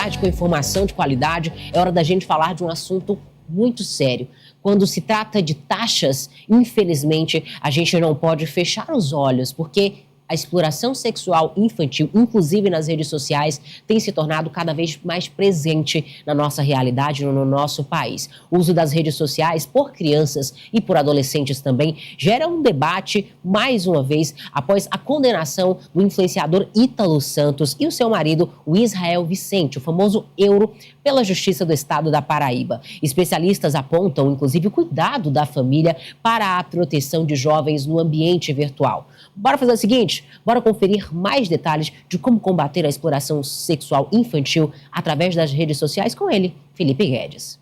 tarde com informação de qualidade. É hora da gente falar de um assunto muito sério. Quando se trata de taxas, infelizmente, a gente não pode fechar os olhos, porque a exploração sexual infantil, inclusive nas redes sociais, tem se tornado cada vez mais presente na nossa realidade, no nosso país. O uso das redes sociais por crianças e por adolescentes também gera um debate, mais uma vez, após a condenação do influenciador Ítalo Santos e o seu marido, o Israel Vicente, o famoso Euro, pela Justiça do Estado da Paraíba. Especialistas apontam, inclusive, o cuidado da família para a proteção de jovens no ambiente virtual. Bora fazer o seguinte, bora conferir mais detalhes de como combater a exploração sexual infantil através das redes sociais com ele, Felipe Guedes.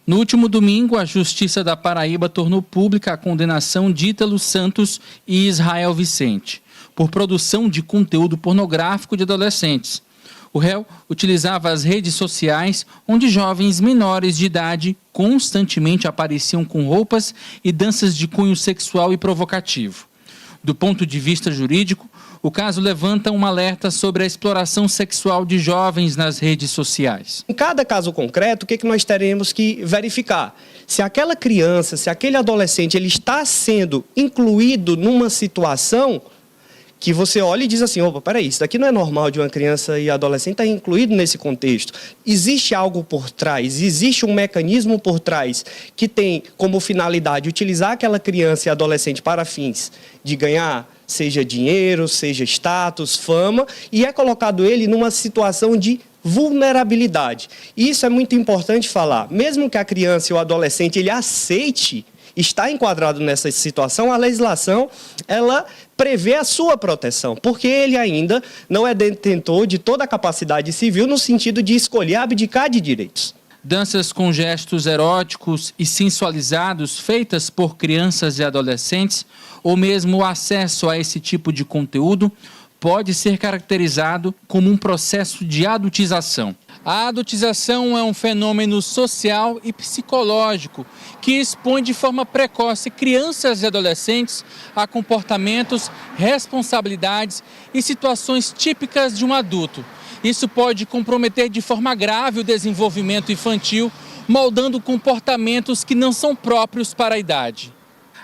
No último domingo, a Justiça da Paraíba tornou pública a condenação de Ítalo Santos e Israel Vicente por produção de conteúdo pornográfico de adolescentes. O réu utilizava as redes sociais, onde jovens menores de idade constantemente apareciam com roupas e danças de cunho sexual e provocativo. Do ponto de vista jurídico, o caso levanta um alerta sobre a exploração sexual de jovens nas redes sociais. Em cada caso concreto, o que nós teremos que verificar? Se aquela criança, se aquele adolescente, ele está sendo incluído numa situação que você olha e diz assim, opa, peraí, isso daqui não é normal de uma criança e adolescente estar incluído nesse contexto. Existe algo por trás, existe um mecanismo por trás que tem como finalidade utilizar aquela criança e adolescente para fins de ganhar, seja dinheiro, seja status, fama, e é colocado ele numa situação de vulnerabilidade. Isso é muito importante falar. Mesmo que a criança e o adolescente ele aceite estar enquadrado nessa situação, a legislação ela prevê a sua proteção, porque ele ainda não é detentor de toda a capacidade civil no sentido de escolher abdicar de direitos. Danças com gestos eróticos e sensualizados feitas por crianças e adolescentes, ou mesmo o acesso a esse tipo de conteúdo, pode ser caracterizado como um processo de adultização. A adultização é um fenômeno social e psicológico que expõe de forma precoce crianças e adolescentes a comportamentos, responsabilidades e situações típicas de um adulto. Isso pode comprometer de forma grave o desenvolvimento infantil, moldando comportamentos que não são próprios para a idade.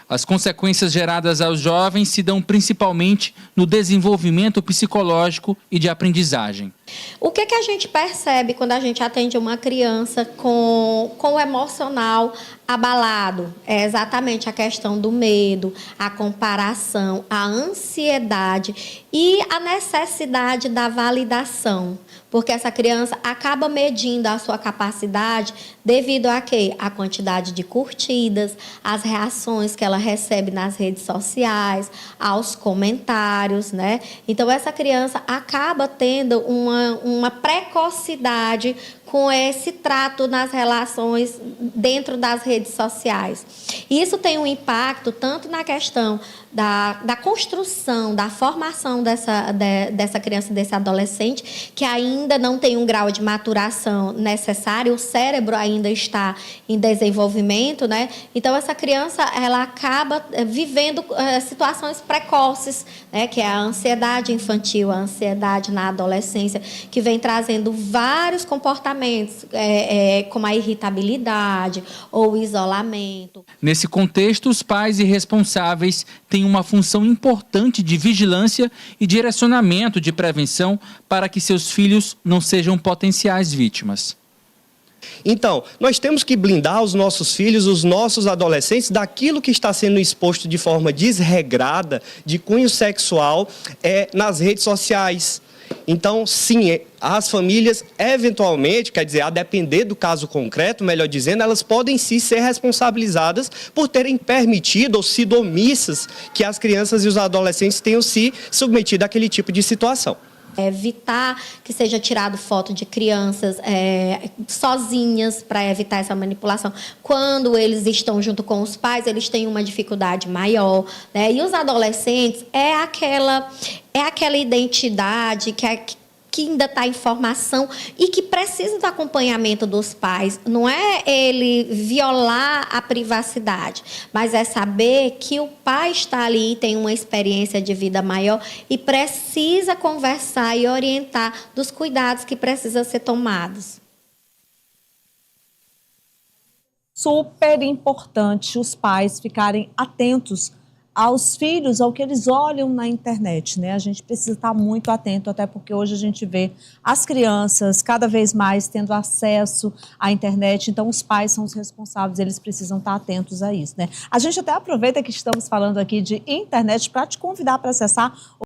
As consequências geradas aos jovens se dão principalmente no desenvolvimento psicológico e de aprendizagem. O que a gente percebe quando a gente atende uma criança com o emocional abalado? É exatamente a questão do medo, a comparação, a ansiedade e a necessidade da validação. Porque essa criança acaba medindo a sua capacidade devido a quê? A quantidade de curtidas, as reações que ela recebe nas redes sociais, aos comentários, né? Então, essa criança acaba tendo uma precocidade com esse trato nas relações dentro das redes sociais. E isso tem um impacto tanto na questão da construção, da formação dessa criança, desse adolescente, que ainda não tem um grau de maturação necessário, o cérebro ainda está em desenvolvimento, né? Então, essa criança, ela acaba vivendo situações precoces, né? Que é a ansiedade infantil, a ansiedade na adolescência, que vem trazendo vários comportamentos, como a irritabilidade ou o isolamento. Nesse contexto, os pais e responsáveis têm uma função importante de vigilância e direcionamento de prevenção para que seus filhos não sejam potenciais vítimas. Então, nós temos que blindar os nossos filhos, os nossos adolescentes, daquilo que está sendo exposto de forma desregrada, de cunho sexual, nas redes sociais. Então, sim, as famílias, eventualmente, quer dizer, a depender do caso concreto, melhor dizendo, elas podem sim ser responsabilizadas por terem permitido ou sido omissas que as crianças e os adolescentes tenham se submetido àquele tipo de situação. Evitar que seja tirado foto de crianças sozinhas, para evitar essa manipulação. Quando eles estão junto com os pais, eles têm uma dificuldade maior, né? E os adolescentes é aquela identidade que que ainda está em formação e que precisa do acompanhamento dos pais. Não é ele violar a privacidade, mas é saber que o pai está ali, tem uma experiência de vida maior e precisa conversar e orientar dos cuidados que precisam ser tomados. Super importante os pais ficarem atentos aos filhos, ao que eles olham na internet, né? A gente precisa estar muito atento, até porque hoje a gente vê as crianças cada vez mais tendo acesso à internet, então os pais são os responsáveis, eles precisam estar atentos a isso, né? A gente até aproveita que estamos falando aqui de internet para te convidar para acessar